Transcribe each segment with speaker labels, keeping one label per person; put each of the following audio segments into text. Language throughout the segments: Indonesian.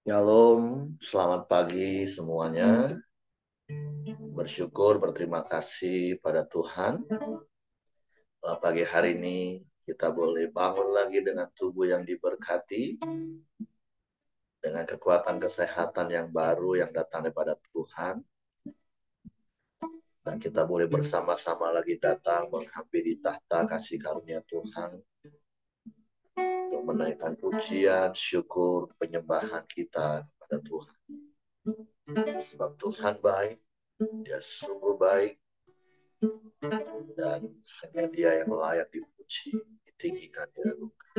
Speaker 1: Shalom, selamat pagi semuanya. Bersyukur, berterima kasih pada Tuhan. Pagi hari ini kita boleh bangun lagi dengan tubuh yang diberkati, dengan kekuatan kesehatan yang baru yang datang daripada Tuhan. Dan kita boleh bersama-sama lagi datang menghampiri tahta kasih karunia Tuhan untuk menaikkan pujian, syukur, penyembahan kita kepada Tuhan. Sebab Tuhan baik, Dia sungguh baik, dan hanya Dia yang layak dipuji, ditinggikan, diagungkan.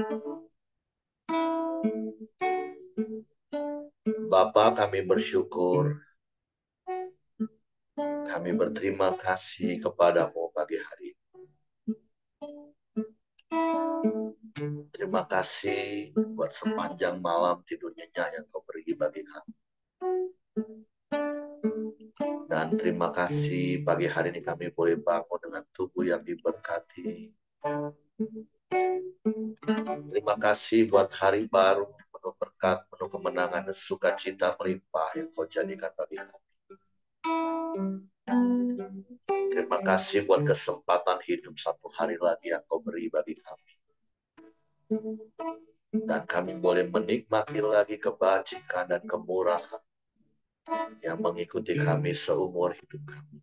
Speaker 1: Bapa, kami bersyukur, kami berterima kasih kepadamu pagi hari ini. Terima kasih buat sepanjang malam tidur nyenyak yang kau beri bagi kami. Dan terima kasih pagi hari ini kami boleh bangun dengan tubuh yang diberkati. Terima kasih buat hari baru, penuh berkat, penuh kemenangan, dan sukacita melimpah yang kau jadikan bagi kami. Terima kasih buat kesempatan hidup satu hari lagi yang kau beri bagi kami. Dan kami boleh menikmati lagi kebajikan dan kemurahan yang mengikuti kami seumur hidup kami.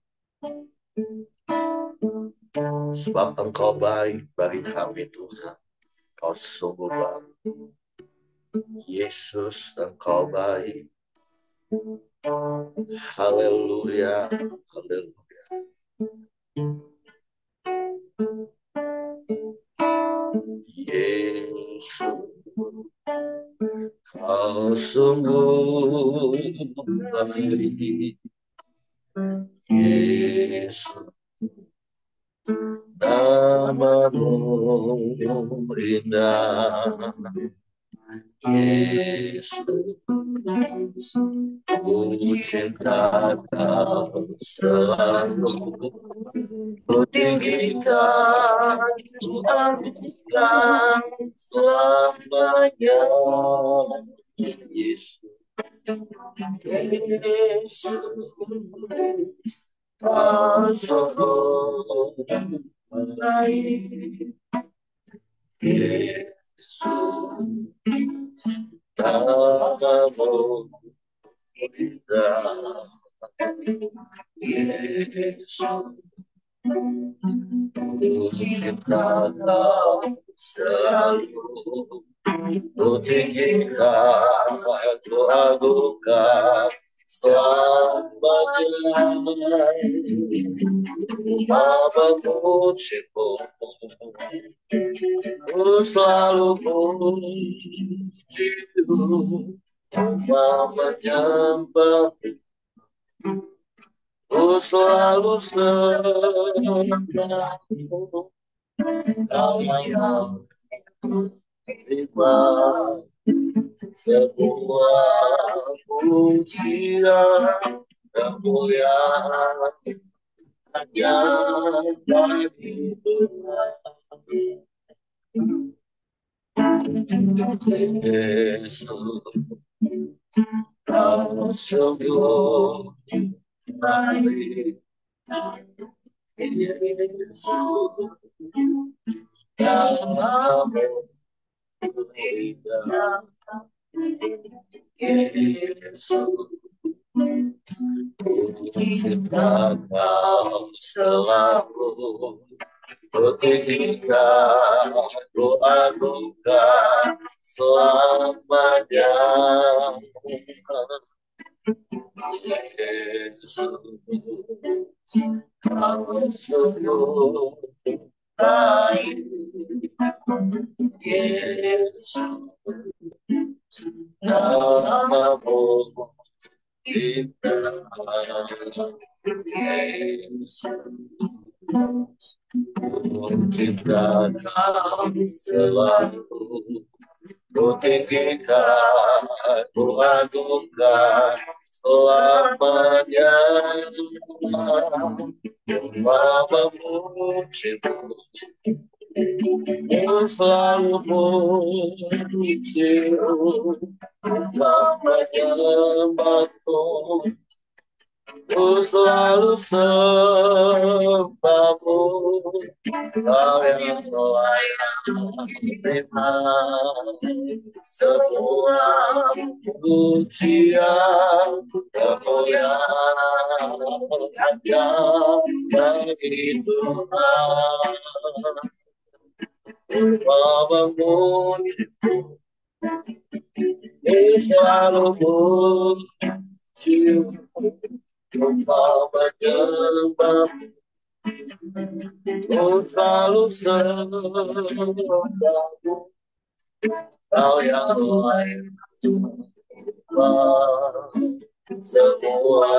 Speaker 1: Sebab Engkau baik bagi kami, Tuhan. Kau sungguh baik. Yesus, Engkau baik. Haleluya, haleluya. Yesus, Kau sungguh baik. Yesus, namamu indah. Yesus, ku cinta kau selalu. Ku tinggikan, ku agungkan selamanya. Yesus, Yesus, kau sungguh baik. Yesus, namamu indah. Yesus, ku cinta kau selalu. Ku tinggikan, ku agungkan selamanya. Memujimu, ku selalu pujimu, menyembah, ku selalu sembahmu. Kau yang terima semua pujian kemuliaan hanya bagi Tuhan. Yesus, kau sungguh baik. Yesus, namamu indah. Yesus, ku cinta kau selalu. Ku tinggikan, ku agungkan selamanya. Yesus, kau sungguh baik. Yesus, namamu indah. Yesus, ku cinta kau selalu. Ku tinggikan, ku agungkan selamanya. Ku memujimu, Ku selalu memujimu, menyembahmu. Ku selalu sembahmu, Kau yang layak terima semua pujian, kemuliaan hanya bagi Tuhan. Memujimu, ku selalu memujimu, menyembahmu. Ku selalu sembahmu, Kau yang layak semua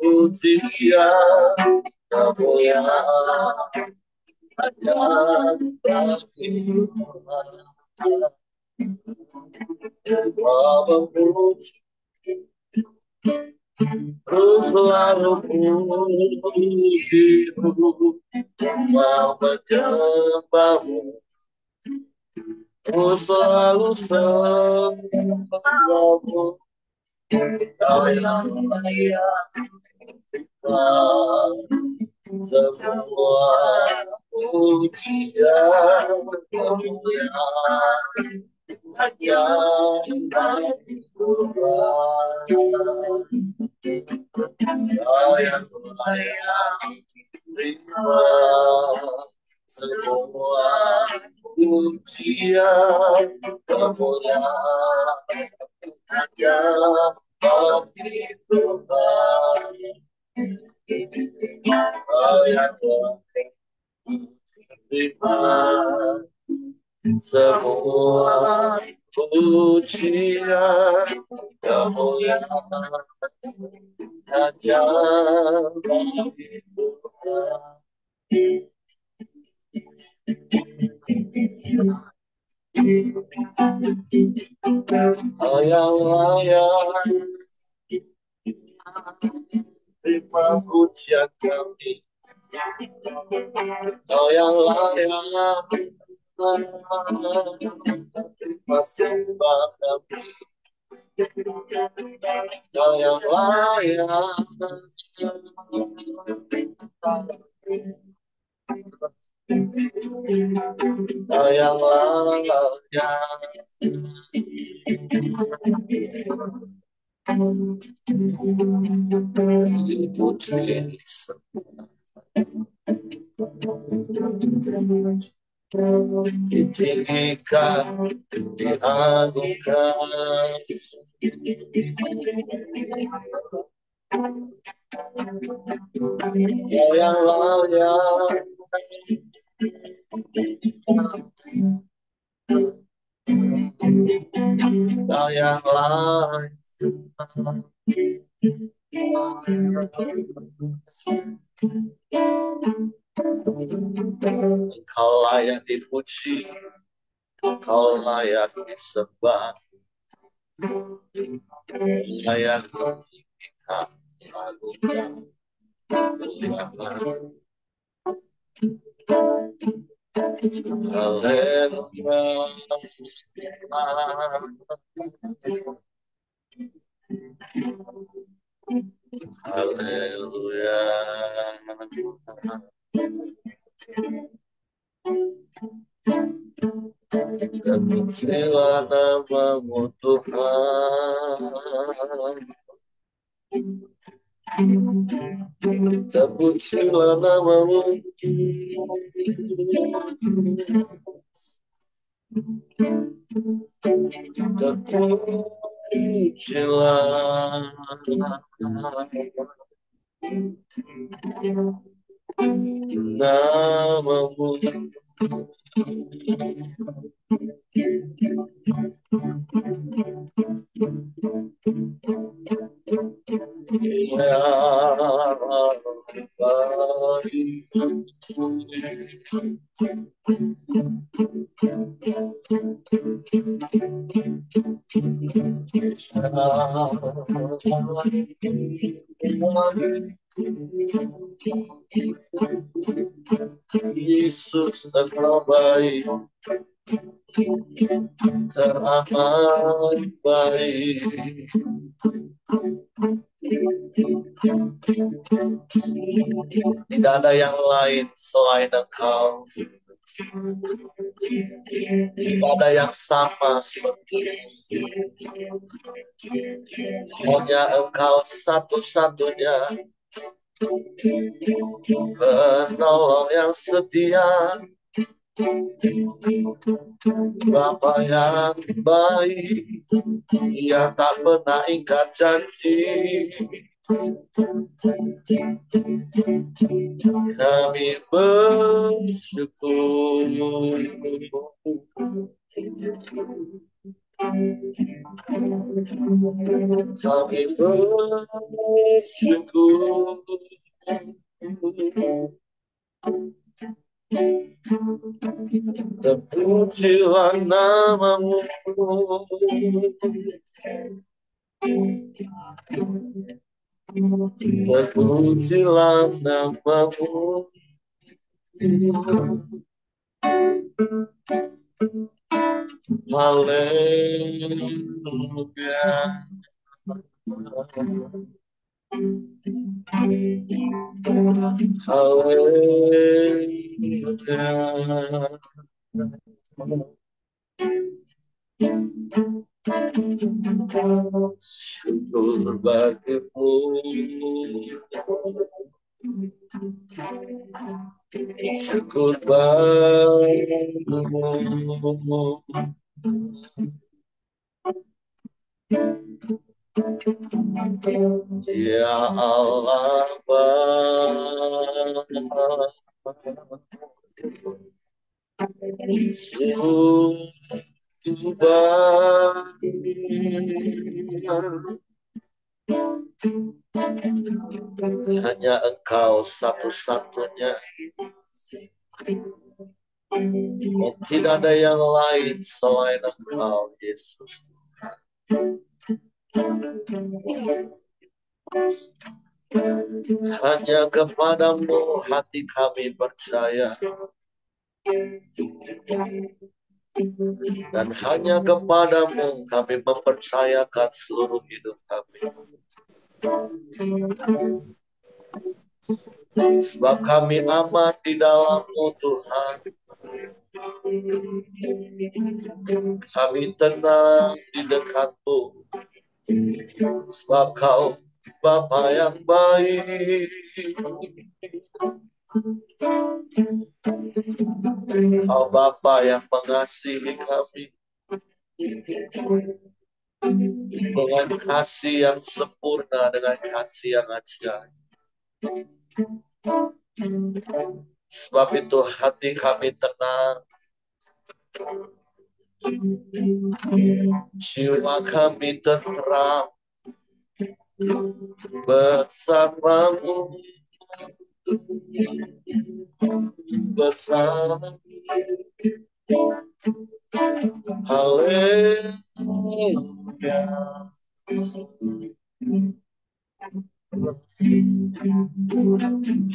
Speaker 1: pujian, kemuliaan hanya bagi Tuhan. Ku selalu pujimu, menyembahmu. Ku selalu sembahmu, Kau yang layak semua pujian, kemuliaan hanya bagi Tuhan. Kau yang layak terima semua pujian, kemuliaan hanya bagi Tuhan. Kau yang layak terima semua pujian, kemuliaan hanya bagi Tuhan. Kau yang layak terima pujian kami, Kau yang layak terima sembah kami, Kau yang layak Kau yang layak dipuji, ditinggikan, diagungkan. Kau yang layak Kau yang layak Kau layak dipuji, Kau layak disembah, layak ditinggikan, diagungkan, dimuliakan. Haleluya, haleluya. Terpujilah namamu Tuhan, terpujilah namamu, terpujilah namamu. Ya Yesus Engkau baik, teramat baik. Tidak ada yang lain selain Engkau. Tidak ada yang sama seperti hanya Engkau satu-satunya penolong yang setia, Bapa yang baik, Ia tak pernah ingkar janji. Kami bersyukur. Kami bersyukur. Terpujilah namamu. Terpujilah namamu. Haleluya. Haleluya. Syukur bagimu. Syukur bagimu. Ya Allah Bapa, hanya Engkau satu-satunya, dan tidak ada yang lain selain Engkau, Yesus. Hanya kepadamu hati kami percaya, dan hanya kepadamu kami mempercayakan seluruh hidup kami. Sebab kami aman di dalam-Mu, Tuhan. Kami tenang di dekat-Mu, sebab Kau Bapa yang baik. Kau Bapa yang mengasihi kami dengan kasih yang sempurna, dengan kasih yang ajaib. Sebab itu hati kami tenang, jiwa kami tentram bersamamu, bersamamu. Haleluya.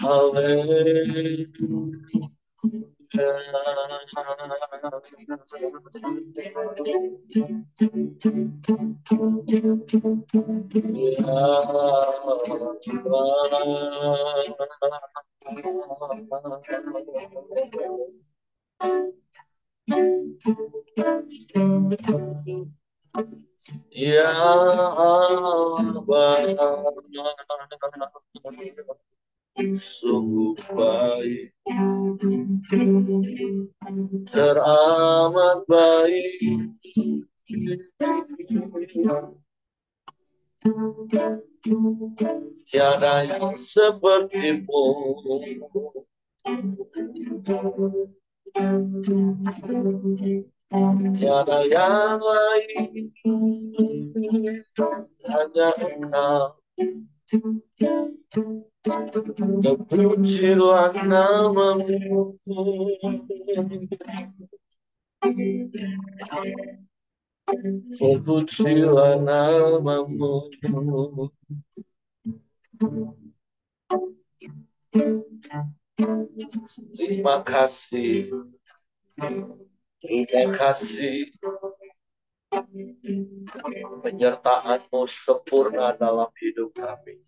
Speaker 1: Haleluya. Ya Allah, sungguh baik, teramat baik. Tiada yang seperti-Mu, tiada yang lain, hanya Engkau. Terpujilah namamu. Terpujilah namamu. Terima kasih. Terima kasih. Penyertaan-Mu sempurna dalam hidup kami.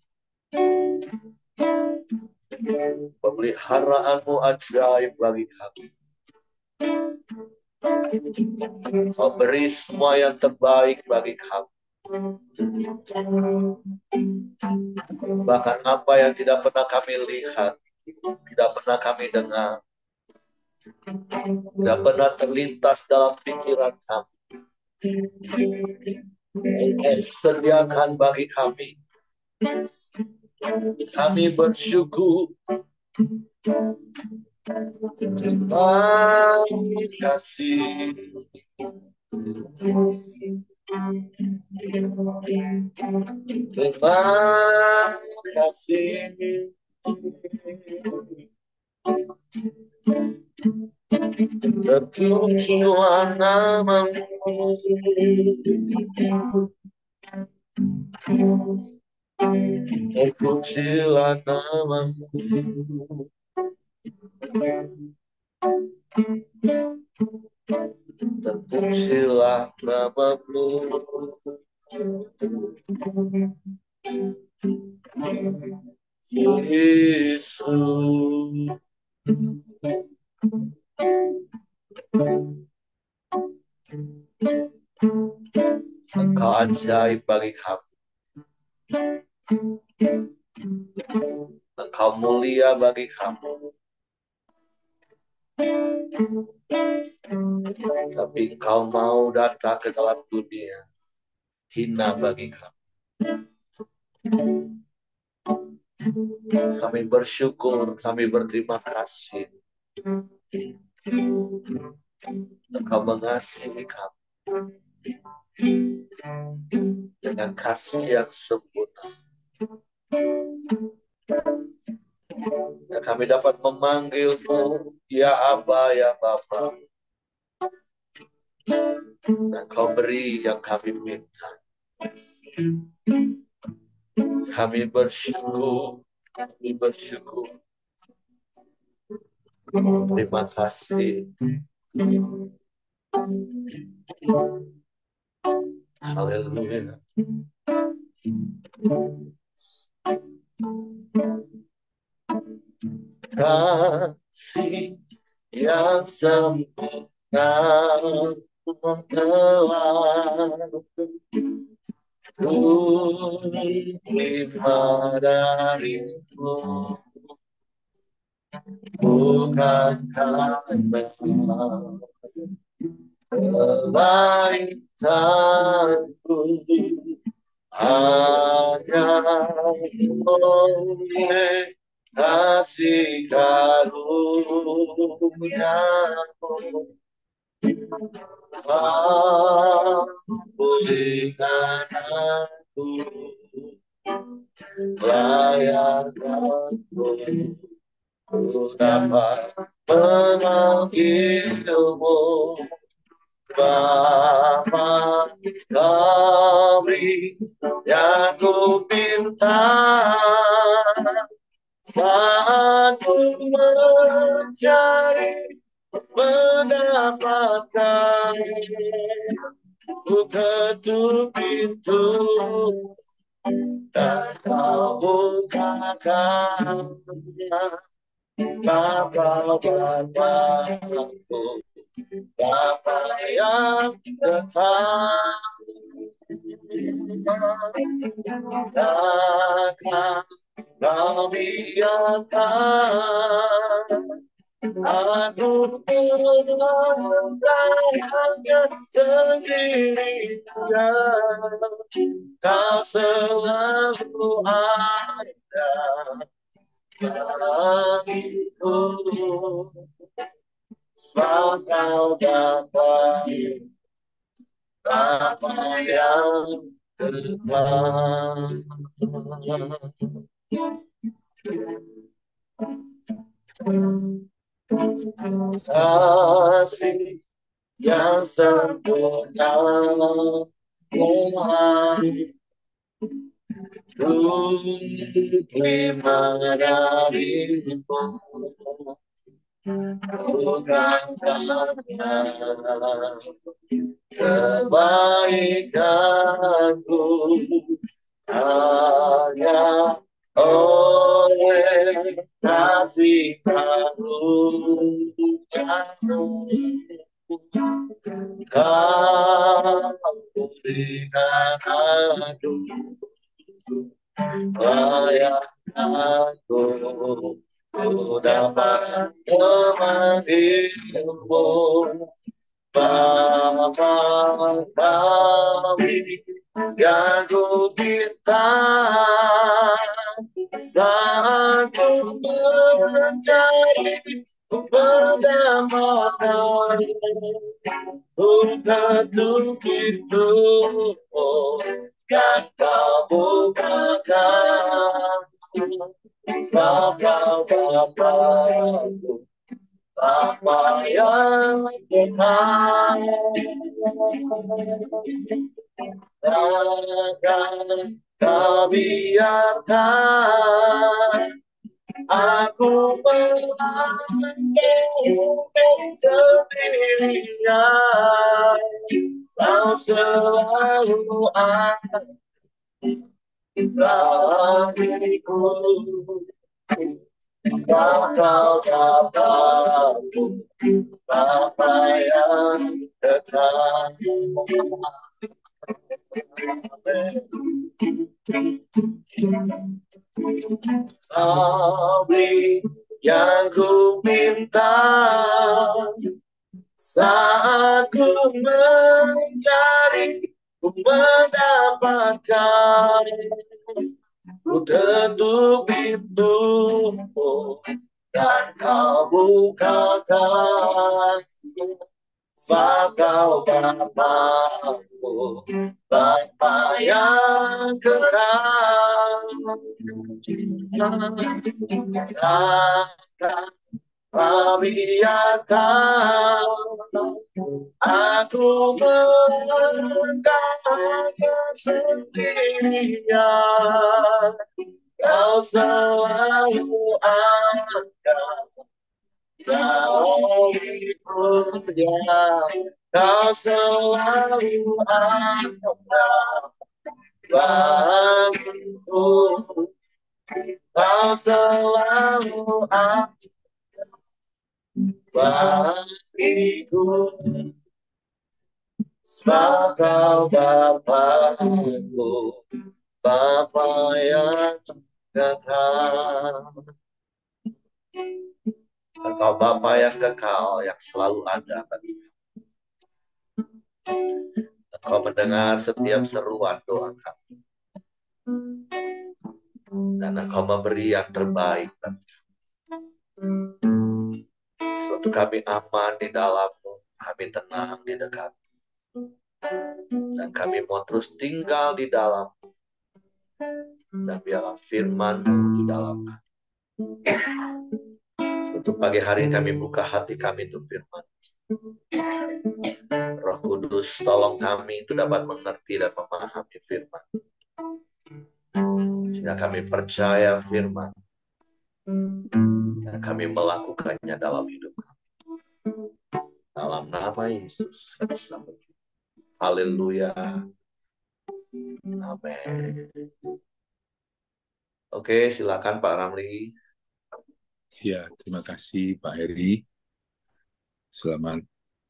Speaker 1: Pemeliharaanmu ajaib bagi kami. Memberi semua yang terbaik bagi kami. Bahkan apa yang tidak pernah kami lihat, tidak pernah kami dengar, tidak pernah terlintas dalam pikiran kami, Engkau sediakan bagi kami. Kami bersyukur. Terima kasih. Terima kasih. Terpujilah nama-Mu. Terpujilah nama-Mu. Terpujilah nama-Mu. Yesus. Engkau ajaib bagi kami. Engkau mulia bagi kami. Tapi Engkau mau datang ke dalam dunia hina bagi kami. Kami bersyukur, kami berterima kasih. Engkau mengasihi kami dengan kasih yang sempurna. Dan kami dapat memanggil-Mu, ya Aba, ya Bapa. Dan Kau beri yang kami minta. Kami bersyukur. Kami bersyukur. Terima kasih. Haleluya. Kasih yang sempurna telah ku terima dari-Mu, bukan karena kebaikanku, hanya oleh kasih karunia-Mu. Pulihkan aku, layakkanku, ku dapat memanggil-Mu, Bapa. Kami yang ku minta saat ku mencari, mendapatkan, ku ketuk pintu dan Kau bukakan, Bapa Bapakku, Bapa yang tetap. Takkan kami biarkan aku hanya sendirian. Kau selalu ada bagiku, sebab Kau dapat apa yang tetap. Kasih yang sempurna Tuhan terima darimu, bukan karena kebaikanku, hanya oleh kasih karunia-Mu kau berikan aku layananku, ku dapat memanggilmu Bapa kami yang ku cinta, saat ku mencari, ku mendapatkan, ku ketuk pintumu yang kau bukakan. Sebab kau Bapakku, Bapa yang kekal, takkan kau biarkan aku melangkah sendirian. Kau selalu ada bagiku, sebab kau Bapakku, Bapa yang kekal. Kau beri yang ku minta, saat ku mencari, ku mendapatkan, ku ketuk pintumu dan kau bukakan. Sebab kau Bapakku, Bapa yang kekal, takkan kau biarkan aku melangkah sendirian. Kau selalu ada bagiku, kau selalu ada bagiku, kau selalu ada bagiku, sebab kau Bapakku, Bapa yang kekal. Engkau Bapa yang kekal, yang selalu ada bagi kami. Engkau mendengar setiap seruan doa kami, dan Engkau memberi yang terbaik bagi kami. Suatu kami aman di dalam-Mu, kami tenang di dekat, dan kami mau terus tinggal di dalam, dan biarlah firman-Mu di dalam kami. Suatu pagi hari kami buka hati kami untuk firman. Roh Kudus, tolong kami itu dapat mengerti dan memahami firman, sehingga kami percaya firman, dan kami melakukannya dalam hidup kami. Dalam nama Yesus, kami sambut. Haleluya. Amin. Oke, silakan Pak Ramli.
Speaker 2: Ya, terima kasih Pak Heri. Selamat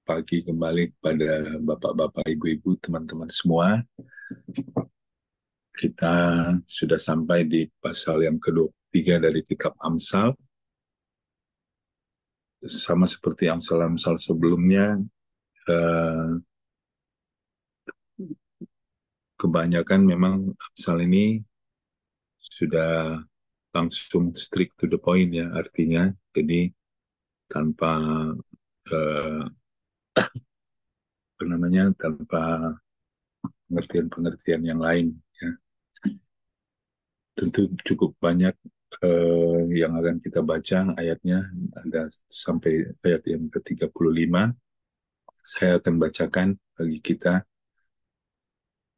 Speaker 2: pagi kembali kepada Bapak-Bapak, Ibu-Ibu, teman-teman semua. Kita sudah sampai di pasal yang ke-23 dari kitab Amsal. Sama seperti Amsal-Amsal sebelumnya, kebanyakan memang Amsal ini sudah langsung strict to the point ya, artinya. Jadi tanpa tanpa pengertian-pengertian yang lain ya. Tentu cukup banyak yang akan kita baca ayatnya, ada sampai ayat yang ke-35. Saya akan bacakan bagi kita.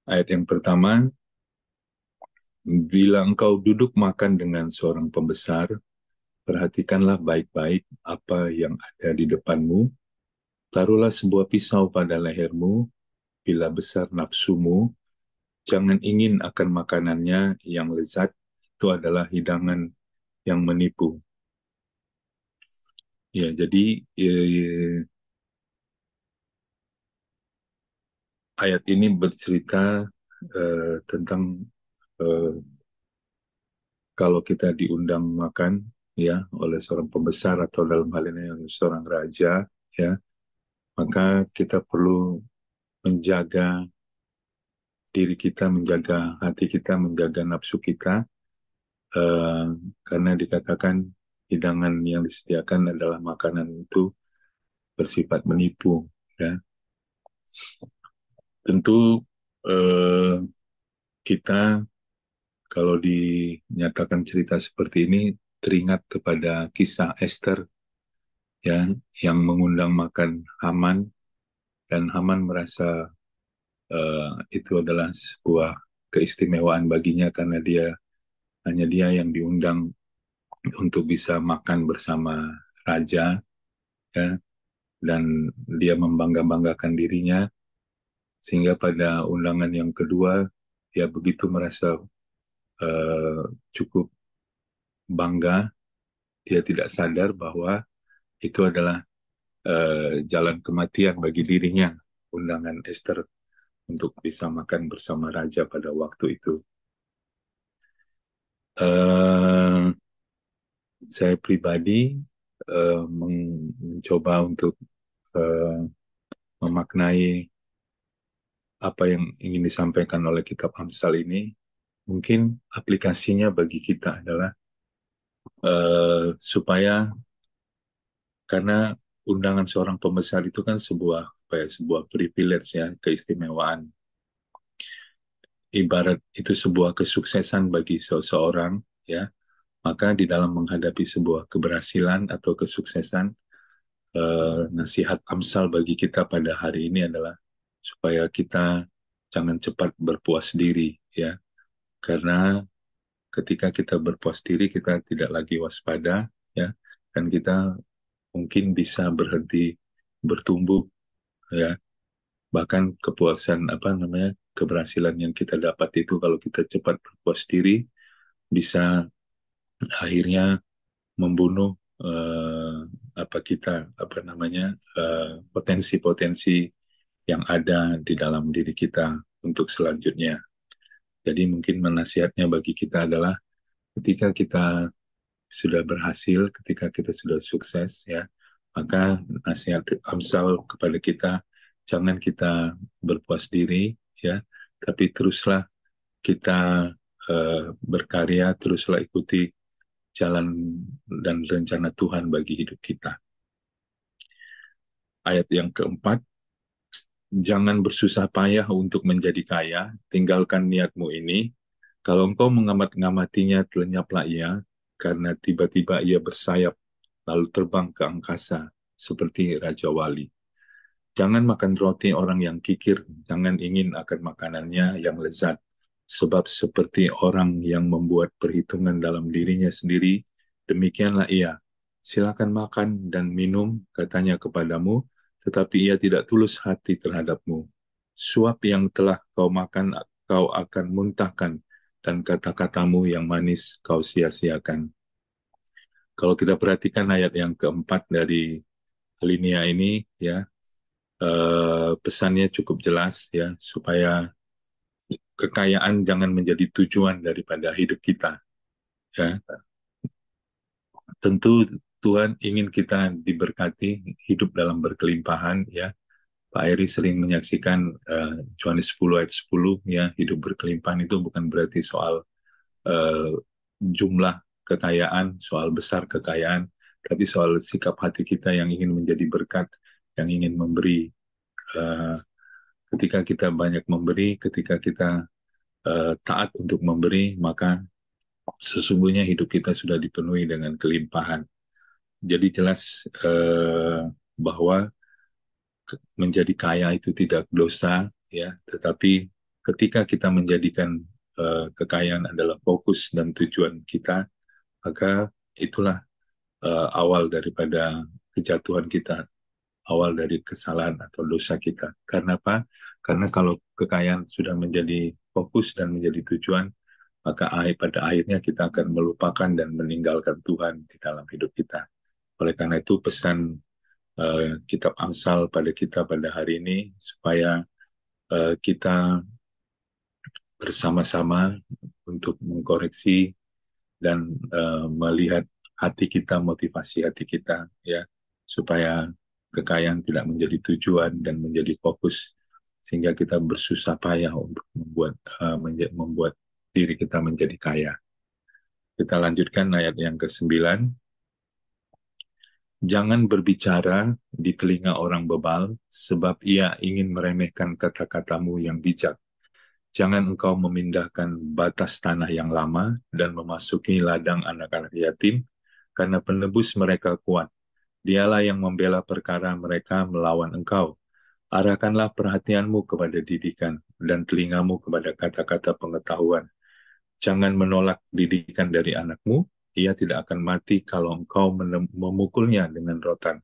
Speaker 2: Ayat yang pertama, Bila engkau duduk makan dengan seorang pembesar, perhatikanlah baik-baik apa yang ada di depanmu. Taruhlah sebuah pisau pada lehermu, bila besar nafsumu, jangan ingin akan makanannya yang lezat, itu adalah hidangan yang menipu. Ya, jadi ayat ini bercerita tentang eh, kalau kita diundang makan ya oleh seorang pembesar atau dalam hal ini seorang raja, ya, maka kita perlu menjaga diri kita, menjaga hati kita, menjaga nafsu kita, eh, karena dikatakan hidangan yang disediakan adalah makanan itu bersifat menipu, ya. Tentu eh, kita kalau dinyatakan cerita seperti ini teringat kepada kisah Esther, ya, yang mengundang makan Haman, dan Haman merasa itu adalah sebuah keistimewaan baginya karena hanya dia yang diundang untuk bisa makan bersama raja, ya, dan dia membangga-banggakan dirinya sehingga pada undangan yang kedua dia begitu merasa eh, cukup bangga, dia tidak sadar bahwa itu adalah jalan kematian bagi dirinya, undangan Esther untuk bisa makan bersama raja pada waktu itu. Eh, saya pribadi mencoba untuk eh, memaknai apa yang ingin disampaikan oleh kitab Amsal ini. Mungkin aplikasinya bagi kita adalah supaya, karena undangan seorang pembesar itu kan sebuah apa ya, sebuah privilege, ya, keistimewaan. Ibarat itu sebuah kesuksesan bagi seseorang, ya. Maka di dalam menghadapi sebuah keberhasilan atau kesuksesan, nasihat Amsal bagi kita pada hari ini adalah supaya kita jangan cepat berpuas diri, ya. Karena ketika kita berpuas diri, kita tidak lagi waspada, ya, dan kita mungkin bisa berhenti bertumbuh, ya. Bahkan kepuasan apa namanya keberhasilan yang kita dapat itu kalau kita cepat berpuas diri bisa akhirnya membunuh apa kita apa namanya potensi-potensi yang ada di dalam diri kita untuk selanjutnya. Jadi mungkin menasihatnya bagi kita adalah ketika kita sudah berhasil, ketika kita sudah sukses, ya, maka nasihat Amsal kepada kita, jangan kita berpuas diri, ya, tapi teruslah kita berkarya, teruslah ikuti jalan dan rencana Tuhan bagi hidup kita. Ayat yang keempat, jangan bersusah payah untuk menjadi kaya, tinggalkan niatmu ini. Kalau engkau mengamat-ngamatinya, lenyaplah ia, karena tiba-tiba ia bersayap, lalu terbang ke angkasa, seperti Raja Wali. Jangan makan roti orang yang kikir, jangan ingin akan makanannya yang lezat, sebab seperti orang yang membuat perhitungan dalam dirinya sendiri, demikianlah ia. Silakan makan dan minum, katanya kepadamu, tetapi ia tidak tulus hati terhadapmu. Suap yang telah kau makan, kau akan muntahkan, dan kata-katamu yang manis kau sia-siakan. Kalau kita perhatikan ayat yang keempat dari alinea ini, ya, pesannya cukup jelas, ya, supaya kekayaan jangan menjadi tujuan daripada hidup kita, ya. Tentu Tuhan ingin kita diberkati, hidup dalam berkelimpahan, ya. Pak Eri sering menyaksikan Yohanes 10 ayat 10, ya, hidup berkelimpahan itu bukan berarti soal uh, jumlah kekayaan, soal besar kekayaan, tapi soal sikap hati kita yang ingin menjadi berkat, yang ingin memberi. Uh, Ketika kita banyak memberi, ketika kita taat untuk memberi, maka sesungguhnya hidup kita sudah dipenuhi dengan kelimpahan. Jadi jelas bahwa menjadi kaya itu tidak dosa, ya, tetapi ketika kita menjadikan kekayaan adalah fokus dan tujuan kita, maka itulah awal daripada kejatuhan kita, awal dari kesalahan atau dosa kita. Karena apa? Karena kalau kekayaan sudah menjadi fokus dan menjadi tujuan, maka pada akhirnya kita akan melupakan dan meninggalkan Tuhan di dalam hidup kita. Oleh karena itu pesan kitab Amsal pada kita pada hari ini, supaya kita bersama-sama untuk mengkoreksi dan melihat hati kita, motivasi hati kita, ya, supaya kekayaan tidak menjadi tujuan dan menjadi fokus, sehingga kita bersusah payah untuk membuat diri kita menjadi kaya. Kita lanjutkan ayat yang ke-9. Jangan berbicara di telinga orang bebal, sebab ia ingin meremehkan kata-katamu yang bijak. Jangan engkau memindahkan batas tanah yang lama dan memasuki ladang anak-anak yatim, karena penebus mereka kuat. Dialah yang membela perkara mereka melawan engkau. Arahkanlah perhatianmu kepada didikan dan telingamu kepada kata-kata pengetahuan. Jangan menolak didikan dari anakmu, ia tidak akan mati kalau engkau memukulnya dengan rotan.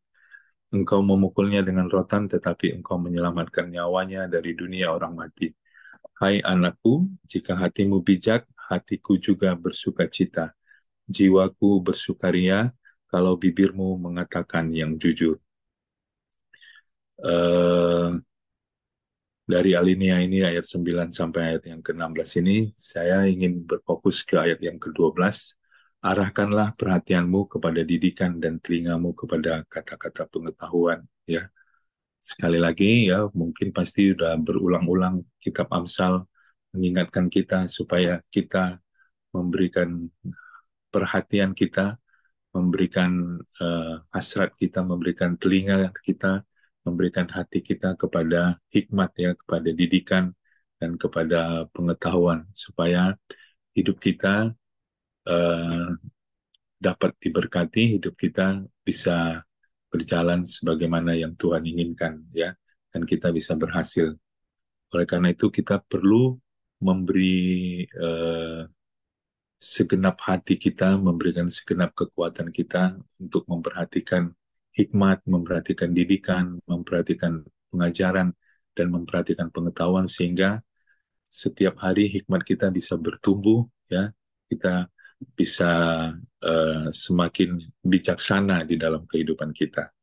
Speaker 2: Engkau memukulnya dengan rotan, tetapi engkau menyelamatkan nyawanya dari dunia orang mati. Hai anakku, jika hatimu bijak, hatiku juga bersuka cita. Jiwaku bersukaria kalau bibirmu mengatakan yang jujur. Dari alinea ini ayat 9 sampai ayat yang ke-16 ini, saya ingin berfokus ke ayat yang ke-12. Arahkanlah perhatianmu kepada didikan dan telingamu kepada kata-kata pengetahuan. Ya, sekali lagi ya, mungkin pasti sudah berulang-ulang kitab Amsal mengingatkan kita supaya kita memberikan perhatian kita, memberikan hasrat kita, memberikan telinga kita, memberikan hati kita kepada hikmat, ya, kepada didikan dan kepada pengetahuan, supaya hidup kita uh, dapat diberkati, hidup kita bisa berjalan sebagaimana yang Tuhan inginkan, ya, dan kita bisa berhasil. Oleh karena itu kita perlu memberi segenap hati kita, memberikan segenap kekuatan kita untuk memperhatikan hikmat, memperhatikan didikan, memperhatikan pengajaran, dan memperhatikan pengetahuan, sehingga setiap hari hikmat kita bisa bertumbuh, ya, kita bisa semakin bijaksana di dalam kehidupan kita.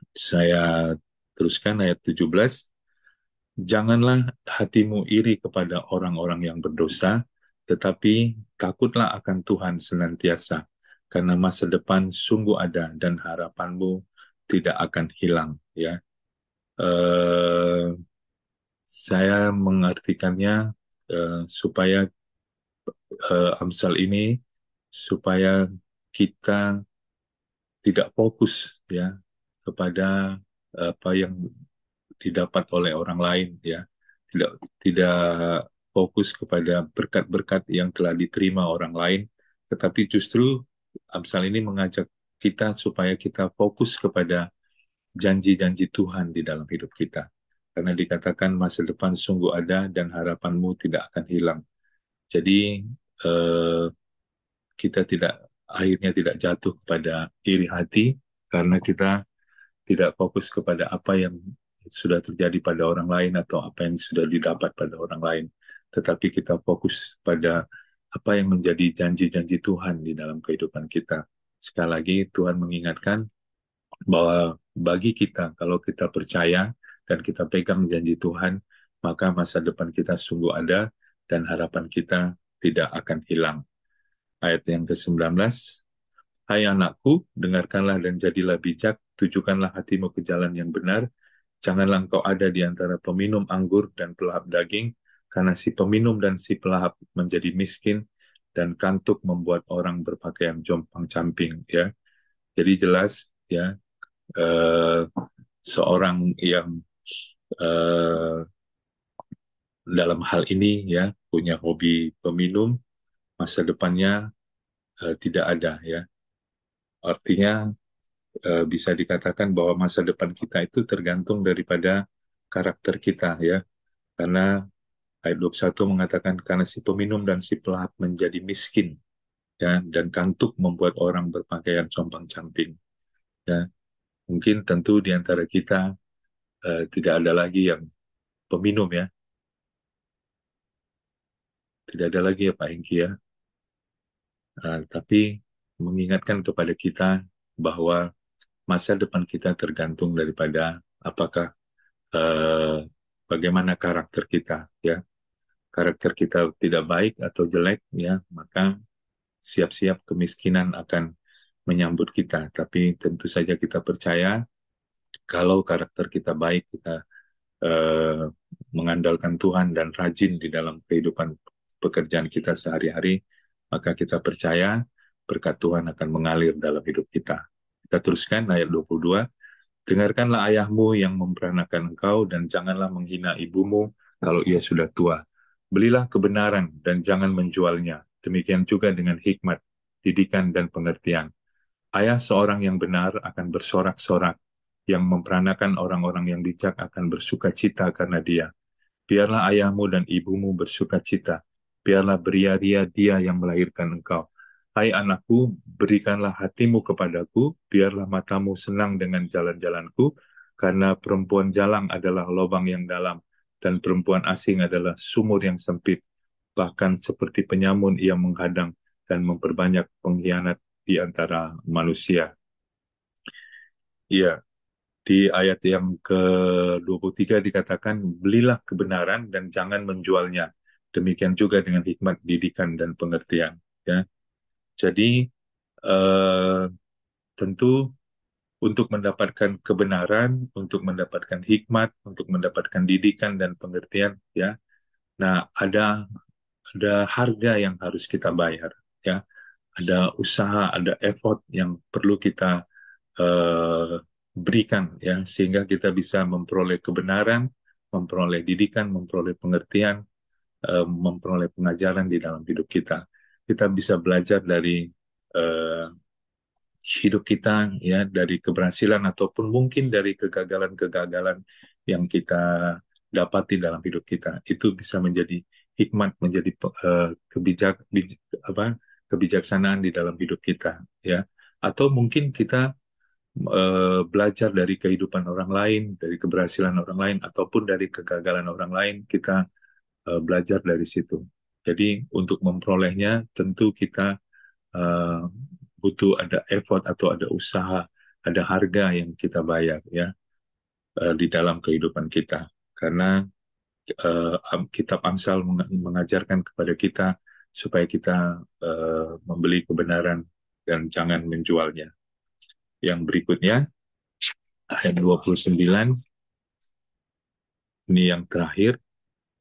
Speaker 2: Saya teruskan ayat 17. Janganlah hatimu iri kepada orang-orang yang berdosa, tetapi takutlah akan Tuhan senantiasa, karena masa depan sungguh ada dan harapanmu tidak akan hilang. Ya, saya mengartikannya supaya Amsal ini supaya kita tidak fokus, ya, kepada apa yang didapat oleh orang lain, ya, tidak tidak fokus kepada berkat-berkat yang telah diterima orang lain, tetapi justru Amsal ini mengajak kita supaya kita fokus kepada janji-janji Tuhan di dalam hidup kita, karena dikatakan masa depan sungguh ada dan harapanmu tidak akan hilang. Jadi eh, kita akhirnya tidak jatuh pada iri hati karena kita tidak fokus kepada apa yang sudah terjadi pada orang lain atau apa yang sudah didapat pada orang lain, tetapi kita fokus pada apa yang menjadi janji-janji Tuhan di dalam kehidupan kita. Sekali lagi Tuhan mengingatkan bahwa bagi kita, kalau kita percaya dan kita pegang janji Tuhan, maka masa depan kita sungguh ada dan harapan kita tidak akan hilang. Ayat yang ke-19, Hai anakku, dengarkanlah dan jadilah bijak, tujukanlah hatimu ke jalan yang benar, janganlah engkau ada di antara peminum anggur dan pelahap daging, karena si peminum dan si pelahap menjadi miskin, dan kantuk membuat orang berpakaian jompang-camping. Ya, jadi jelas, ya, seorang yang dalam hal ini, ya, punya hobi peminum, masa depannya tidak ada, ya. Artinya bisa dikatakan bahwa masa depan kita itu tergantung daripada karakter kita, ya. Karena Ayat 21 mengatakan, karena si peminum dan si pelahap menjadi miskin, ya, dan kantuk membuat orang berpakaian compang-camping. Ya, mungkin tentu di antara kita tidak ada lagi yang peminum ya, tidak ada lagi ya Pak Hengki ya. Tapi mengingatkan kepada kita bahwa masa depan kita tergantung daripada apakah bagaimana karakter kita ya. Karakter kita tidak baik atau jelek ya, maka siap-siap kemiskinan akan menyambut kita. Tapi tentu saja kita percaya kalau karakter kita baik, kita eh, mengandalkan Tuhan dan rajin di dalam kehidupan pekerjaan kita sehari-hari, maka kita percaya berkat Tuhan akan mengalir dalam hidup kita. Kita teruskan ayat 22. Dengarkanlah ayahmu yang memperanakan engkau dan janganlah menghina ibumu kalau ia sudah tua. Belilah kebenaran dan jangan menjualnya. Demikian juga dengan hikmat, didikan, dan pengertian. Ayah seorang yang benar akan bersorak-sorak, yang memperanakan orang-orang yang bijak akan bersuka cita karena dia. Biarlah ayahmu dan ibumu bersuka cita. Biarlah beria-ria dia yang melahirkan engkau. Hai anakku, berikanlah hatimu kepadaku. Biarlah matamu senang dengan jalan-jalanku. Karena perempuan jalang adalah lubang yang dalam. Dan perempuan asing adalah sumur yang sempit. Bahkan seperti penyamun ia menghadang dan memperbanyak pengkhianat di antara manusia. Iya, di ayat yang ke-23 dikatakan, belilah kebenaran dan jangan menjualnya. Demikian juga dengan hikmat, didikan, dan pengertian. Ya. Jadi, eh, tentu untuk mendapatkan kebenaran, untuk mendapatkan hikmat, untuk mendapatkan didikan dan pengertian, ya. Nah, ada harga yang harus kita bayar, ya. Ada usaha, ada effort yang perlu kita eh, berikan ya sehingga kita bisa memperoleh kebenaran, memperoleh didikan, memperoleh pengertian, memperoleh pengajaran di dalam hidup kita. Kita bisa belajar dari eh, hidup kita ya dari keberhasilan ataupun mungkin dari kegagalan-kegagalan yang kita dapati dalam hidup kita. Itu bisa menjadi hikmat, menjadi apa kebijaksanaan di dalam hidup kita ya. Atau mungkin kita belajar dari kehidupan orang lain, dari keberhasilan orang lain, ataupun dari kegagalan orang lain, kita belajar dari situ. Jadi untuk memperolehnya tentu kita eh, butuh ada effort atau ada usaha, ada harga yang kita bayar ya di dalam kehidupan kita. Karena Kitab Amsal mengajarkan kepada kita supaya kita membeli kebenaran dan jangan menjualnya. Yang berikutnya ayat 29 ini yang terakhir.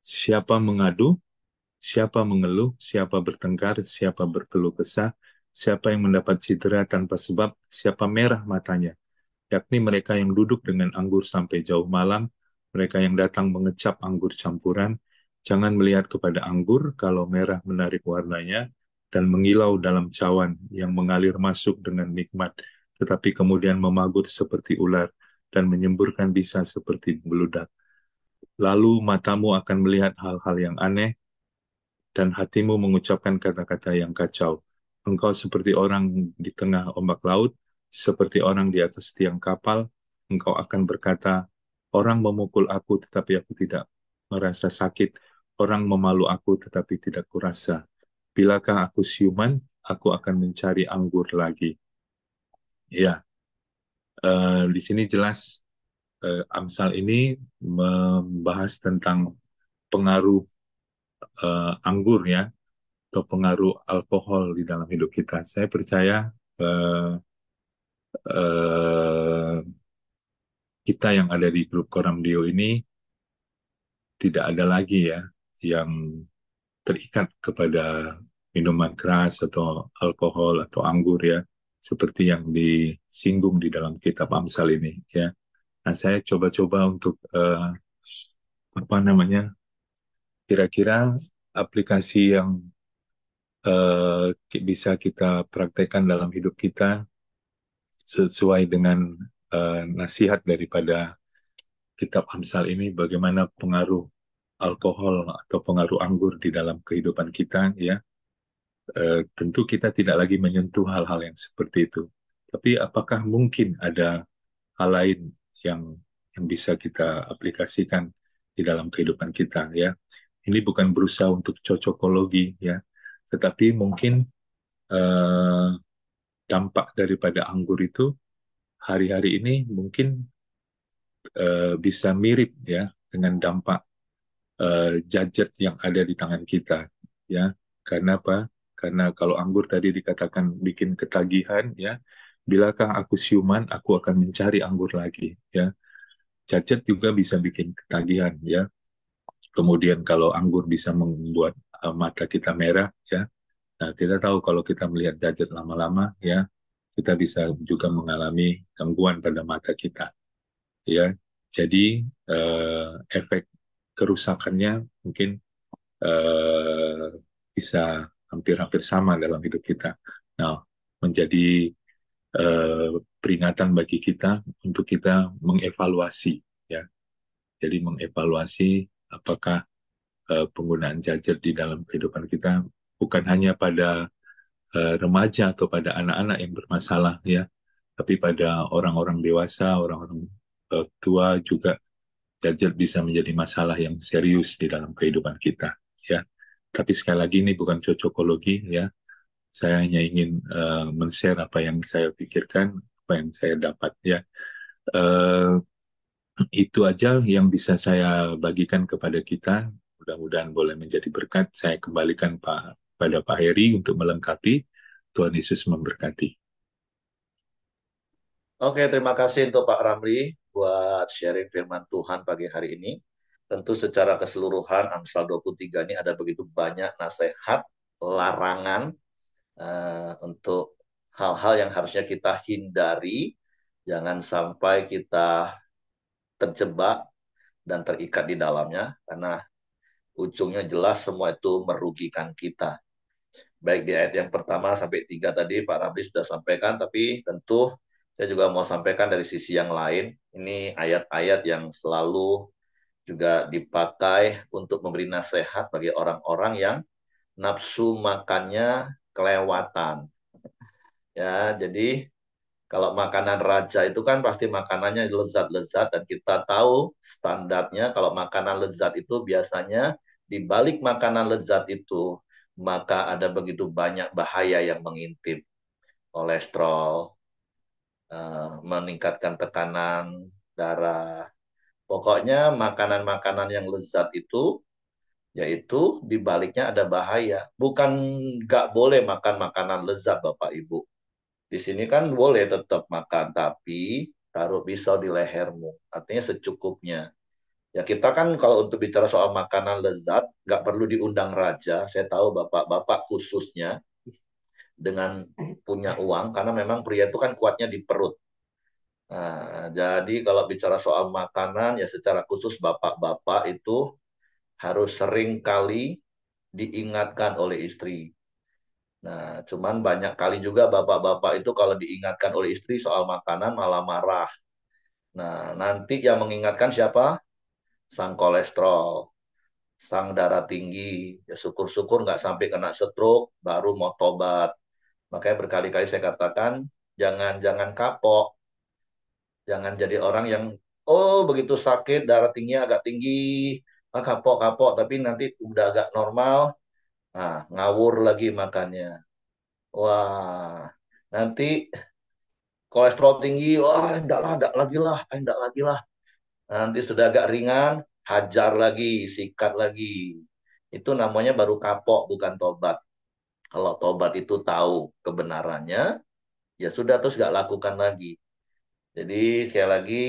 Speaker 2: Siapa mengadu, siapa mengeluh, siapa bertengkar, siapa berkeluh kesah, siapa yang mendapat cedera tanpa sebab, siapa merah matanya, yakni mereka yang duduk dengan anggur sampai jauh malam, mereka yang datang mengecap anggur campuran, jangan melihat kepada anggur kalau merah menarik warnanya, dan mengilau dalam cawan yang mengalir masuk dengan nikmat, tetapi kemudian memagut seperti ular, dan menyemburkan bisa seperti beludak. Lalu matamu akan melihat hal-hal yang aneh, dan hatimu mengucapkan kata-kata yang kacau. Engkau seperti orang di tengah ombak laut, seperti orang di atas tiang kapal. Engkau akan berkata, orang memukul aku tetapi aku tidak merasa sakit. Orang memalu aku tetapi tidak kurasa. Bilakah aku siuman, aku akan mencari anggur lagi. Ya, di sini jelas Amsal ini membahas tentang pengaruh anggur ya atau pengaruh alkohol di dalam hidup kita. Saya percaya eh, eh, kita yang ada di grup Koramdio ini tidak ada lagi ya yang terikat kepada minuman keras atau alkohol atau anggur ya, seperti yang disinggung di dalam kitab Amsal ini ya. Nah, saya coba-coba untuk apa namanya, kira-kira aplikasi yang bisa kita praktekkan dalam hidup kita sesuai dengan nasihat daripada kitab Amsal ini, bagaimana pengaruh alkohol atau pengaruh anggur di dalam kehidupan kita, ya, tentu kita tidak lagi menyentuh hal-hal yang seperti itu. Tapi apakah mungkin ada hal lain yang bisa kita aplikasikan di dalam kehidupan kita, ya? Ini bukan berusaha untuk cocokologi, ya, tetapi mungkin eh, dampak daripada anggur itu hari-hari ini mungkin bisa mirip, ya, dengan dampak gadget yang ada di tangan kita, ya. Karena apa? Karena kalau anggur tadi dikatakan bikin ketagihan, ya. Bilakah aku siuman, aku akan mencari anggur lagi, ya. Gadget juga bisa bikin ketagihan, ya. Kemudian kalau anggur bisa membuat mata kita merah, ya. Nah, kita tahu kalau kita melihat gadget lama-lama, ya, kita bisa juga mengalami gangguan pada mata kita, ya. Jadi efek kerusakannya mungkin eh, bisa hampir-hampir sama dalam hidup kita. Nah, menjadi peringatan bagi kita untuk kita mengevaluasi, ya. Jadi mengevaluasi apakah penggunaan gadget di dalam kehidupan kita bukan hanya pada remaja atau pada anak-anak yang bermasalah, ya, tapi pada orang-orang dewasa, orang-orang tua juga gadget bisa menjadi masalah yang serius di dalam kehidupan kita, ya. Tapi sekali lagi ini bukan cocokologi, ya. Saya hanya ingin men-share apa yang saya pikirkan, apa yang saya dapat, ya. Eh, itu aja yang bisa saya bagikan kepada kita. Mudah-mudahan boleh menjadi berkat. Saya kembalikan pada Pak Heri untuk melengkapi. Tuhan Yesus memberkati.
Speaker 1: Oke, terima kasih untuk Pak Ramli buat sharing firman Tuhan pagi hari ini. Tentu secara keseluruhan Amsal 23 ini ada begitu banyak nasihat, larangan untuk hal-hal yang harusnya kita hindari. Jangan sampai kita terjebak dan terikat di dalamnya, karena ujungnya jelas semua itu merugikan kita. Baik di ayat yang pertama sampai tiga tadi Pak Ramli sudah sampaikan, tapi tentu saya juga mau sampaikan dari sisi yang lain. Ini ayat-ayat yang selalu juga dipakai untuk memberi nasihat bagi orang-orang yang nafsu makannya kelewatan. Ya, jadi kalau makanan raja itu kan pasti makanannya lezat-lezat, dan kita tahu standarnya kalau makanan lezat itu biasanya di balik makanan lezat itu maka ada begitu banyak bahaya yang mengintip. Kolesterol, meningkatkan tekanan darah. Pokoknya makanan-makanan yang lezat itu yaitu di baliknya ada bahaya. Bukan nggak boleh makan makanan lezat Bapak Ibu. Di sini kan boleh tetap makan, tapi taruh pisau di lehermu. Artinya secukupnya. Ya kita kan kalau untuk bicara soal makanan lezat, nggak perlu diundang raja. Saya tahu bapak-bapak khususnya dengan punya uang, karena memang pria itu kan kuatnya di perut. Nah, jadi kalau bicara soal makanan, ya secara khusus bapak-bapak itu harus sering kali diingatkan oleh istri. Nah, cuman banyak kali juga bapak-bapak itu kalau diingatkan oleh istri soal makanan malah marah. Nah, nanti yang mengingatkan siapa? Sang kolesterol, sang darah tinggi. Ya syukur-syukur nggak sampai kena stroke, baru mau tobat. Makanya berkali-kali saya katakan, jangan kapok. Jangan jadi orang yang, oh begitu sakit, darah tingginya agak tinggi, kapok-kapok, tapi nanti udah agak normal, nah ngawur lagi makannya. Wah, nanti kolesterol tinggi, wah enggak lagi lah, enggak lagi lah. Nanti sudah agak ringan, hajar lagi, sikat lagi. Itu namanya baru kapok, bukan tobat. Kalau tobat itu tahu kebenarannya, ya sudah terus nggak lakukan lagi. Jadi sekali lagi,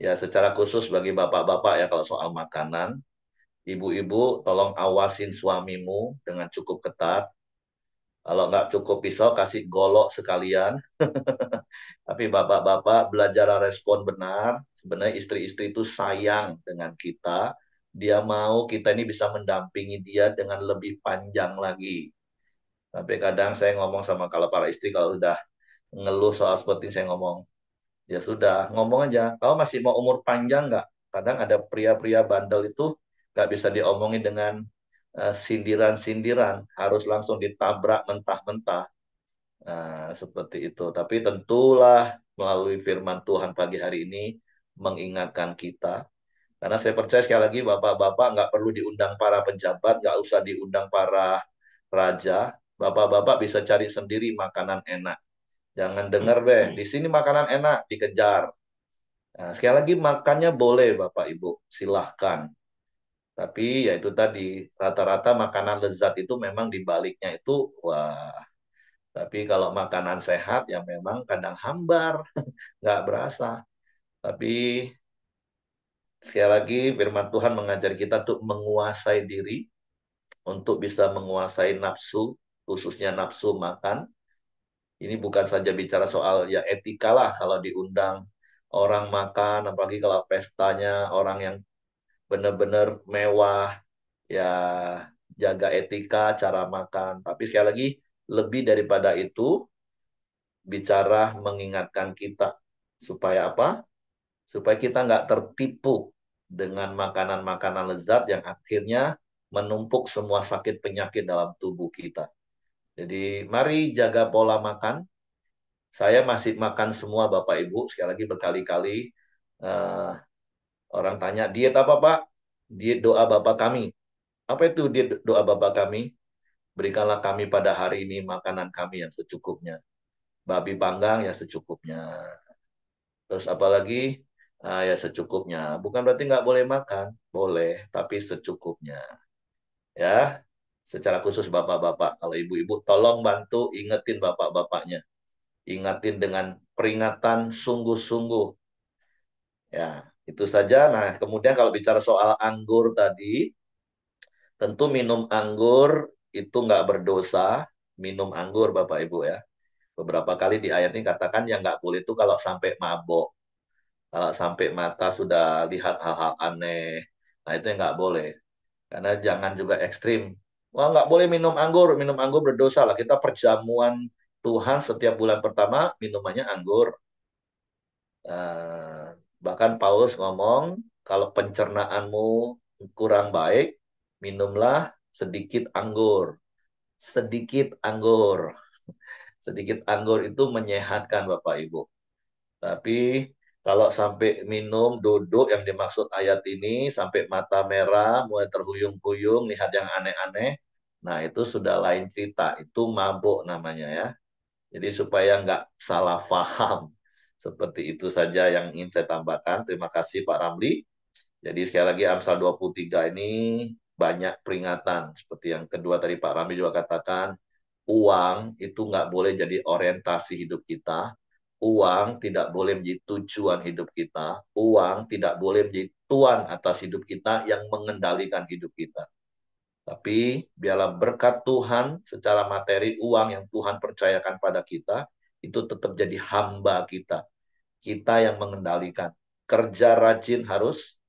Speaker 1: ya secara khusus bagi bapak-bapak ya kalau soal makanan, ibu-ibu tolong awasin suamimu dengan cukup ketat. Kalau nggak cukup pisau, kasih golok sekalian. Tapi bapak-bapak belajar respon benar. Sebenarnya istri-istri itu sayang dengan kita. Dia mau kita ini bisa mendampingi dia dengan lebih panjang lagi. Tapi kadang saya ngomong sama kalau para istri, kalau udah ngeluh soal seperti saya ngomong, ya sudah, ngomong aja. Kau masih mau umur panjang nggak? Kadang ada pria-pria bandel itu, nggak bisa diomongin dengan sindiran-sindiran, harus langsung ditabrak mentah-mentah. Nah, seperti itu. Tapi tentulah melalui firman Tuhan pagi hari ini mengingatkan kita. Karena saya percaya sekali lagi bapak-bapak nggak perlu diundang para pejabat, nggak usah diundang para raja. Bapak-bapak bisa cari sendiri makanan enak. Jangan dengar deh, di sini makanan enak, dikejar. Nah, sekali lagi makannya boleh Bapak Ibu, silahkan. Tapi ya itu tadi, rata-rata makanan lezat itu memang dibaliknya itu, wah. Tapi kalau makanan sehat ya memang kadang hambar, nggak berasa. Tapi sekali lagi firman Tuhan mengajar kita untuk menguasai diri, untuk bisa menguasai nafsu, khususnya nafsu makan. Ini bukan saja bicara soal ya etika lah kalau diundang orang makan, apalagi kalau pestanya orang yang benar-benar mewah, ya jaga etika cara makan. Tapi sekali lagi, lebih daripada itu, bicara mengingatkan kita. Supaya apa? Supaya kita nggak tertipu dengan makanan-makanan lezat yang akhirnya menumpuk semua sakit penyakit dalam tubuh kita. Jadi mari jaga pola makan. Saya masih makan semua Bapak Ibu. Sekali lagi berkali-kali eh, orang tanya, diet apa Pak? Diet doa Bapak kami. Apa itu diet doa Bapak kami? Berikanlah kami pada hari ini makanan kami yang secukupnya. Babi panggang ya secukupnya. Terus apalagi ya secukupnya. Bukan berarti nggak boleh makan, boleh, tapi secukupnya. Ya, secara khusus bapak-bapak. Kalau ibu-ibu, tolong bantu ingetin bapak-bapaknya. Ingatin dengan peringatan sungguh-sungguh. Ya, itu saja. Nah, kemudian kalau bicara soal anggur tadi, tentu minum anggur itu nggak berdosa. Minum anggur, Bapak Ibu ya. Beberapa kali di ayat ini katakan yang nggak boleh itu kalau sampai mabok. Kalau sampai mata sudah lihat hal-hal aneh. Nah, itu yang nggak boleh. Karena jangan juga ekstrim. Wah, nggak boleh minum anggur. Minum anggur berdosa lah. Kita perjamuan Tuhan setiap bulan pertama minumannya anggur. Eh, Bahkan Paulus ngomong, kalau pencernaanmu kurang baik, minumlah sedikit anggur. Sedikit anggur. Sedikit anggur itu menyehatkan Bapak Ibu. Tapi kalau sampai minum, duduk yang dimaksud ayat ini, sampai mata merah, mulai terhuyung-huyung, lihat yang aneh-aneh, nah itu sudah lain cerita. Itu mabuk namanya ya. Jadi supaya nggak salah paham. Seperti itu saja yang ingin saya tambahkan. Terima kasih Pak Ramli. Jadi sekali lagi Amsal 23 ini banyak peringatan. Seperti yang kedua tadi Pak Ramli juga katakan, uang itu nggak boleh jadi orientasi hidup kita. Uang tidak boleh menjadi tujuan hidup kita. Uang tidak boleh menjadi tuan atas hidup kita yang mengendalikan hidup kita. Tapi biarlah berkat Tuhan secara materi uang yang Tuhan percayakan pada kita itu tetap jadi hamba kita. Kita yang mengendalikan. Kerja rajin harus,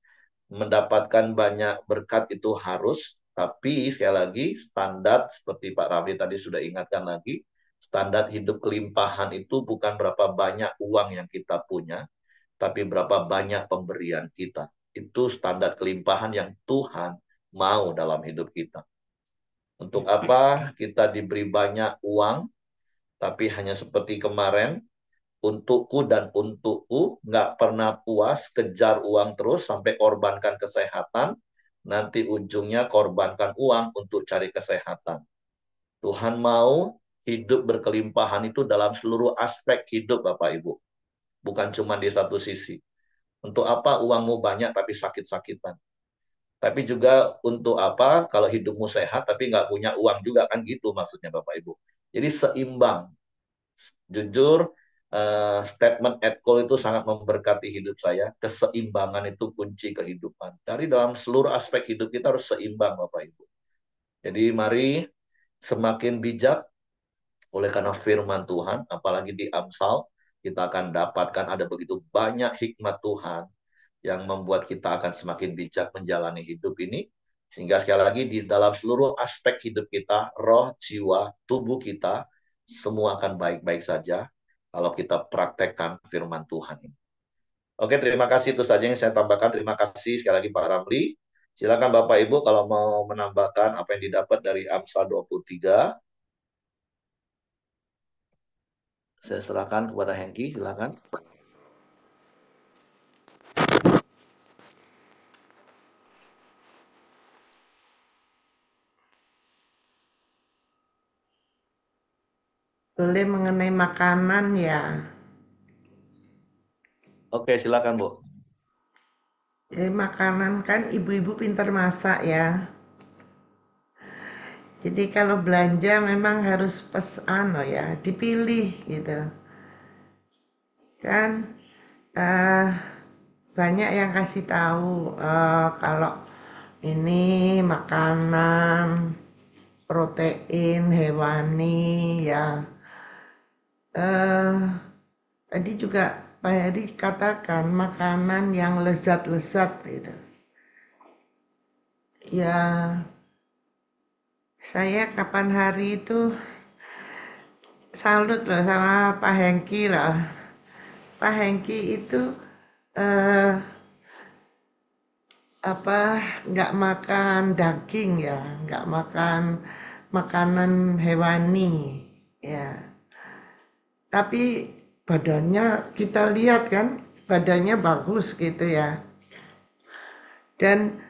Speaker 1: mendapatkan banyak berkat itu harus, tapi sekali lagi standar seperti Pak Rafli tadi sudah ingatkan lagi, standar hidup kelimpahan itu bukan berapa banyak uang yang kita punya, tapi berapa banyak pemberian kita. Itu standar kelimpahan yang Tuhan mau dalam hidup kita. Untuk apa kita diberi banyak uang, tapi hanya seperti kemarin, untukku dan untukku, nggak pernah puas, kejar uang terus sampai korbankan kesehatan, nanti ujungnya korbankan uang untuk cari kesehatan. Tuhan mau hidup berkelimpahan itu dalam seluruh aspek hidup Bapak Ibu. Bukan cuma di satu sisi. Untuk apa uangmu banyak tapi sakit-sakitan. Tapi juga untuk apa kalau hidupmu sehat tapi nggak punya uang juga kan gitu maksudnya Bapak Ibu. Jadi seimbang. Jujur, statement Ed Cole itu sangat memberkati hidup saya. Keseimbangan itu kunci kehidupan. Dari dalam seluruh aspek hidup kita harus seimbang Bapak Ibu. Jadi mari semakin bijak oleh karena firman Tuhan, apalagi di Amsal, kita akan dapatkan ada begitu banyak hikmat Tuhan yang membuat kita akan semakin bijak menjalani hidup ini. Sehingga sekali lagi di dalam seluruh aspek hidup kita, roh, jiwa, tubuh kita, semua akan baik-baik saja kalau kita praktekkan firman Tuhan ini. Oke, terima kasih itu saja yang saya tambahkan. Terima kasih sekali lagi Pak Ramli. Silakan Bapak Ibu kalau mau menambahkan apa yang didapat dari Amsal 23. Saya serahkan kepada Hengki, silakan.
Speaker 3: Boleh mengenai makanan ya.
Speaker 1: Oke, silakan Bu.
Speaker 3: Makanan kan ibu-ibu pintar masak ya. Jadi kalau belanja memang harus ya, dipilih gitu. Kan eh, banyak yang kasih tahu kalau ini makanan protein hewani ya. eh Tadi juga Pak Heri katakan makanan yang lezat-lezat gitu. Ya, saya kapan hari itu salut loh sama Pak Hengki loh. Pak Hengki itu eh, apa nggak makan daging ya, nggak makan makanan hewani ya. Tapi badannya kita lihat kan, badannya bagus gitu ya. Dan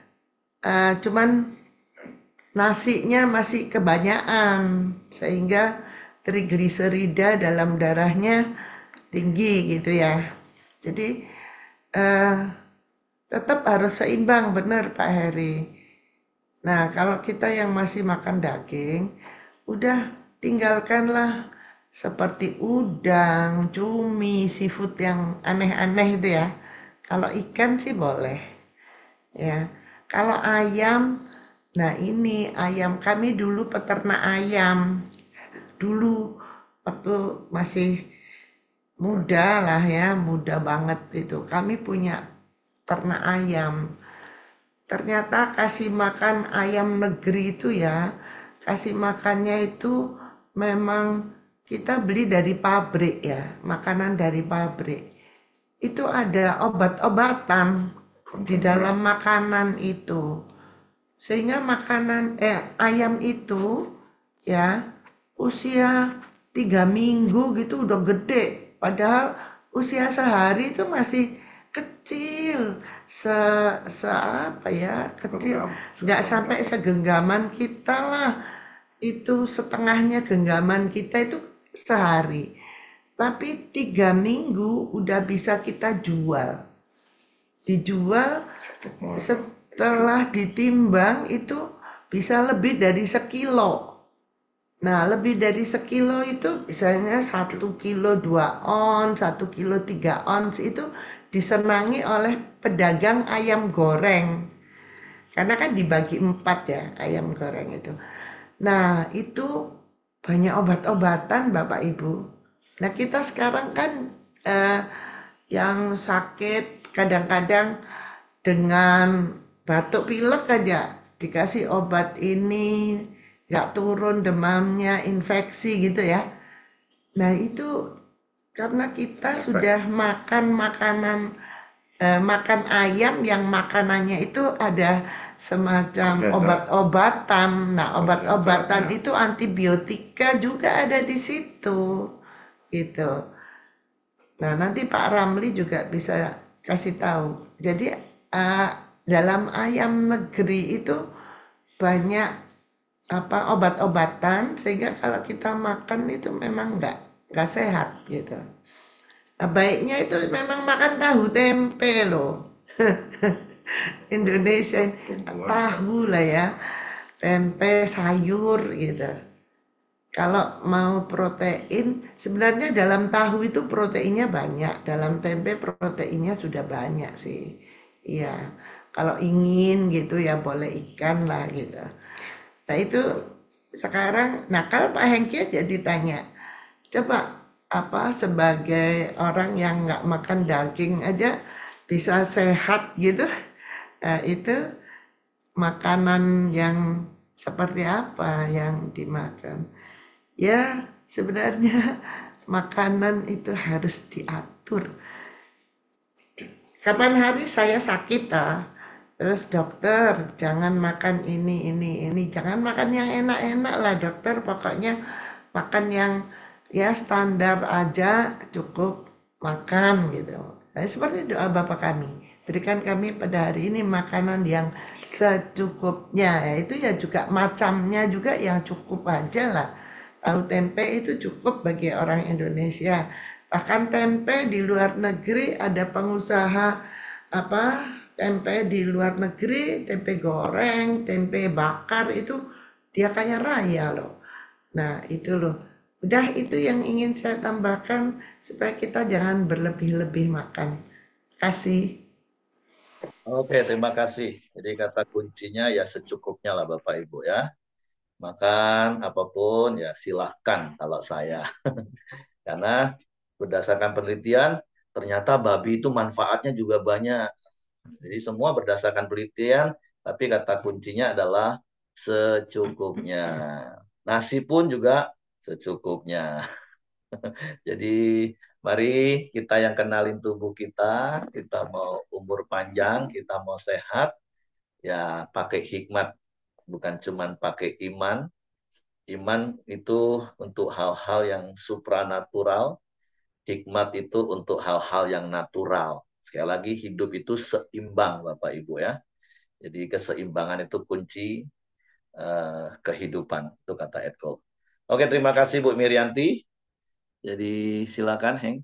Speaker 3: cuman nasinya masih kebanyakan sehingga trigliserida dalam darahnya tinggi gitu ya. Jadi eh, tetap harus seimbang, benar Pak Heri. Nah, kalau kita yang masih makan daging, udah tinggalkanlah seperti udang, cumi, seafood yang aneh-aneh itu ya. Kalau ikan sih boleh ya. Kalau ayam, nah ini ayam kami dulu peternak ayam. Dulu waktu masih muda lah ya, muda banget itu. Kami punya ternak ayam. Ternyata kasih makan ayam negeri itu ya, kasih makannya itu memang kita beli dari pabrik ya, makanan dari pabrik. Itu ada obat-obatan di dalam makanan itu. Sehingga ayam itu ya usia 3 minggu gitu udah gede. Padahal usia sehari itu masih kecil, se, apa ya, kecil, nggak sampai segenggaman kita lah. Itu setengahnya genggaman kita itu sehari. Tapi 3 minggu udah bisa kita jual. Dijual setelah ditimbang itu bisa lebih dari sekilo. Nah, lebih dari sekilo itu misalnya 1 kilo 2 ons, 1 kilo 3 ons itu disenangi oleh pedagang ayam goreng. Karena kan dibagi 4 ya ayam goreng itu. Nah, itu banyak obat-obatan Bapak Ibu. Nah, kita sekarang kan eh, yang sakit kadang-kadang dengan batuk pilek aja dikasih obat ini nggak turun demamnya, infeksi gitu ya. Nah itu karena kita sudah makan makanan makan ayam yang makanannya itu ada semacam obat-obatan. Nah obat-obatan itu antibiotika juga ada di situ gitu. Nah, nanti Pak Ramli juga bisa kasih tahu. Jadi uh, dalam ayam negeri itu banyak obat-obatan sehingga kalau kita makan itu memang nggak sehat gitu. Nah, baiknya itu memang makan tahu tempe loh. Indonesia tahu lah ya, tempe sayur gitu. Kalau mau protein, sebenarnya dalam tahu itu proteinnya banyak, dalam tempe proteinnya sudah banyak sih. Iya, kalau ingin gitu ya boleh ikan lah gitu. Nah itu sekarang, nah kalau Pak Hengki aja ditanya, coba apa sebagai orang yang nggak makan daging aja bisa sehat gitu, nah, itu makanan yang seperti apa yang dimakan? Ya, sebenarnya makanan itu harus diatur. Kapan hari saya sakit Terus dokter, jangan makan ini. Jangan makan yang enak-enak lah dokter. Pokoknya makan yang ya standar aja cukup makan gitu. Nah, seperti doa Bapak kami. Berikan kami pada hari ini makanan yang secukupnya. Ya, itu ya juga macamnya juga yang cukup aja lah. Tahu tempe itu cukup bagi orang Indonesia. Bahkan tempe di luar negeri ada pengusaha apa tempe di luar negeri, tempe goreng, tempe bakar itu dia kaya raya loh. Nah, itu loh. Udah itu yang ingin saya tambahkan supaya kita jangan berlebih-lebih makan. Kasih.
Speaker 1: Oke, terima kasih. Jadi kata kuncinya ya secukupnya lah Bapak Ibu ya. Makan apapun ya silahkan kalau saya. Karena berdasarkan penelitian ternyata babi itu manfaatnya juga banyak. Jadi semua berdasarkan penelitian, tapi kata kuncinya adalah secukupnya. Nasi pun juga secukupnya. Jadi mari kita yang kenalin tubuh kita mau umur panjang, kita mau sehat, ya pakai hikmat, bukan cuman pakai iman. Iman itu untuk hal-hal yang supranatural, hikmat itu untuk hal-hal yang natural. Sekali lagi hidup itu seimbang Bapak Ibu ya. Jadi keseimbangan itu kunci kehidupan, itu kata Edko. Oke, terima kasih Bu Mirianti. Jadi silakan Heng.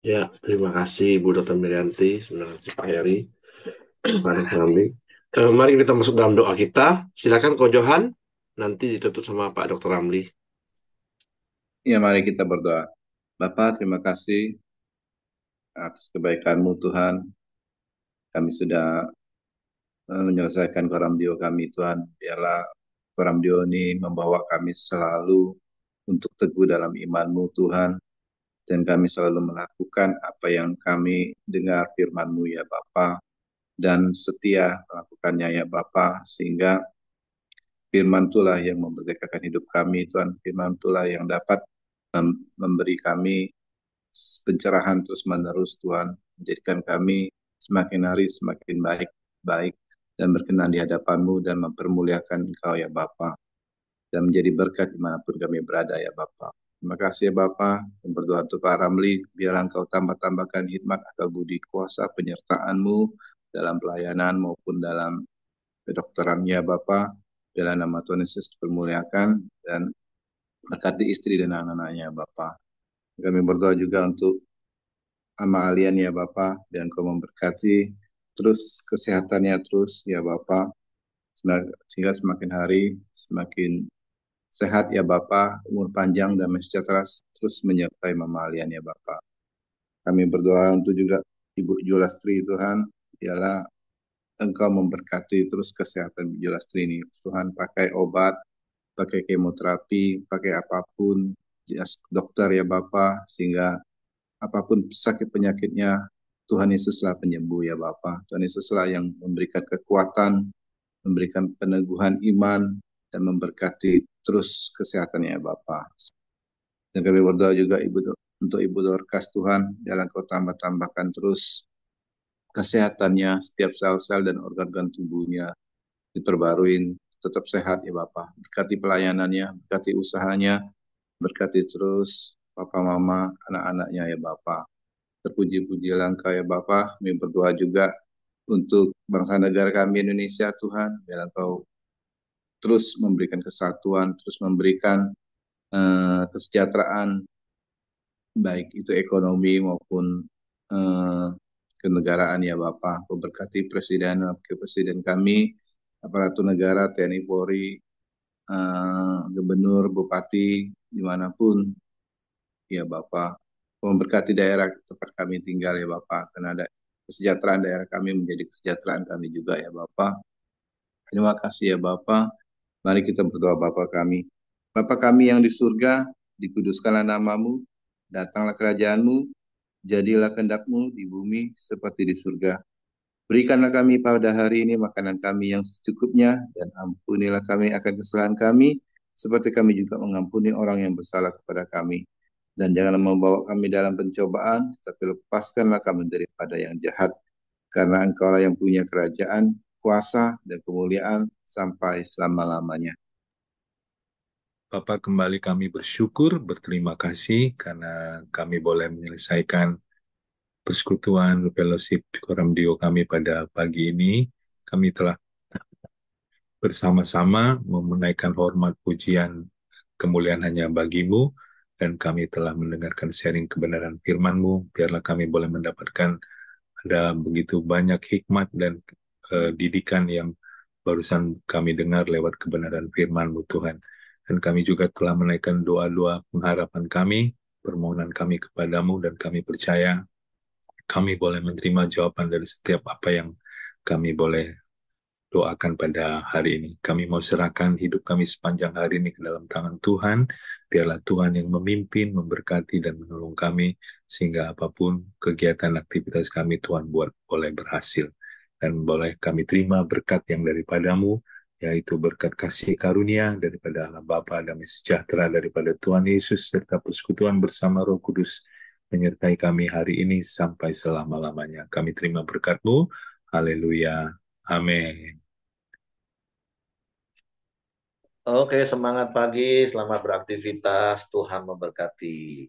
Speaker 4: Ya, terima kasih Bu Dr. Mirianti, terima kasih Pak Heri, Pak Dr. Ramli. Mari kita masuk dalam doa kita. Silakan Ko Johan, nanti ditutup sama Pak Dr. Ramli.
Speaker 5: Ya, mari kita berdoa. Bapa, terima kasih atas kebaikan-Mu Tuhan. Kami sudah menyelesaikan koramdio kami Tuhan. Biarlah koramdio ini membawa kami selalu untuk teguh dalam iman-Mu Tuhan. Dan kami selalu melakukan apa yang kami dengar firman-Mu ya Bapa. Dan setia melakukannya ya Bapa. Sehingga firman itulah yang memerdekakan hidup kami Tuhan. Firman itulah yang dapat memberi kami pencerahan terus menerus Tuhan, menjadikan kami semakin hari semakin baik dan berkenan di hadapan-Mu dan mempermuliakan Engkau ya Bapa, dan menjadi berkat dimanapun kami berada ya Bapa. Terima kasih ya Bapa, dan berdoa untuk Pak Ramli, biarlah Engkau tambah-tambahkan hikmat, akal budi, kuasa, penyertaan-Mu dalam pelayanan maupun dalam kedokterannya Bapa. Biarlah nama Tuhan Yesus dipermuliakan dan berkati istri dan anak-anaknya Bapa. Kami berdoa juga untuk Ama Alian ya Bapa, dan Kau memberkati terus kesehatannya terus ya Bapa, sehingga semakin hari semakin sehat ya Bapa, umur panjang dan sejahtera terus menyertai Mama Alian ya Bapa. Kami berdoa untuk juga Ibu Julastri Tuhan, biarlah Engkau memberkati terus kesehatan Ibu Julastri ini Tuhan, pakai obat, pakai kemoterapi, pakai apapun, dokter ya Bapa, sehingga apapun sakit penyakitnya, Tuhan Yesuslah penyembuh ya Bapa. Tuhan Yesuslah yang memberikan kekuatan, memberikan peneguhan iman, dan memberkati terus kesehatannya ya Bapa. Dan kami berdoa juga untuk Ibu Dorcas Tuhan, jalan Kau tambahkan terus kesehatannya, setiap sel-sel dan organ-organ tubuhnya diperbaruin, tetap sehat ya Bapa. Berkati pelayanannya, berkati usahanya, berkati terus Papa Mama, anak-anaknya ya Bapa. Terpuji-pujilah Engkau ya Bapa. Kami berdoa juga untuk bangsa negara kami Indonesia Tuhan. Biar Engkau terus memberikan kesatuan, terus memberikan kesejahteraan, baik itu ekonomi maupun kenegaraan ya Bapa. Kau berkati Presiden, Wakil Presiden kami, aparatur negara, TNI, Polri, Gubernur, Bupati, dimanapun ya Bapa. Memberkati daerah tempat kami tinggal ya Bapak, karena ada kesejahteraan daerah kami menjadi kesejahteraan kami juga ya Bapak. Terima kasih ya Bapak. Mari kita berdoa Bapak kami. Bapak kami yang di surga, dikuduskanlah namamu, datanglah kerajaanmu, jadilah kehendak-Mu di bumi seperti di surga. Berikanlah kami pada hari ini makanan kami yang secukupnya, dan ampunilah kami akan kesalahan kami, seperti kami juga mengampuni orang yang bersalah kepada kami. Dan janganlah membawa kami dalam pencobaan, tetapi lepaskanlah kami daripada yang jahat. karena Engkaulah yang punya kerajaan, kuasa, dan kemuliaan sampai selama-lamanya.
Speaker 2: Bapa, kembali kami bersyukur, berterima kasih karena kami boleh menyelesaikan persekutuan fellowship Koramdio kami pada pagi ini. Kami telah bersama-sama menaikkan hormat pujian kemuliaan hanya bagimu, dan kami telah mendengarkan sharing kebenaran firman-Mu. Biarlah kami boleh mendapatkan ada begitu banyak hikmat dan didikan yang barusan kami dengar lewat kebenaran firman-Mu, Tuhan. Dan kami juga telah menaikkan doa-doa pengharapan kami, permohonan kami kepadamu, dan kami percaya kami boleh menerima jawaban dari setiap apa yang kami boleh doakan pada hari ini. Kami mau serahkan hidup kami sepanjang hari ini ke dalam tangan Tuhan. Biarlah Tuhan yang memimpin, memberkati, dan menolong kami, sehingga apapun kegiatan aktivitas kami, Tuhan buat boleh berhasil. Dan boleh kami terima berkat yang daripadamu, yaitu berkat kasih karunia daripada Allah Bapa, damai sejahtera daripada Tuhan Yesus, serta persekutuan bersama Roh Kudus, menyertai kami hari ini sampai selama-lamanya. Kami terima berkat-Mu. Haleluya. Amin.
Speaker 1: Oke, semangat pagi, selamat beraktivitas, Tuhan memberkati.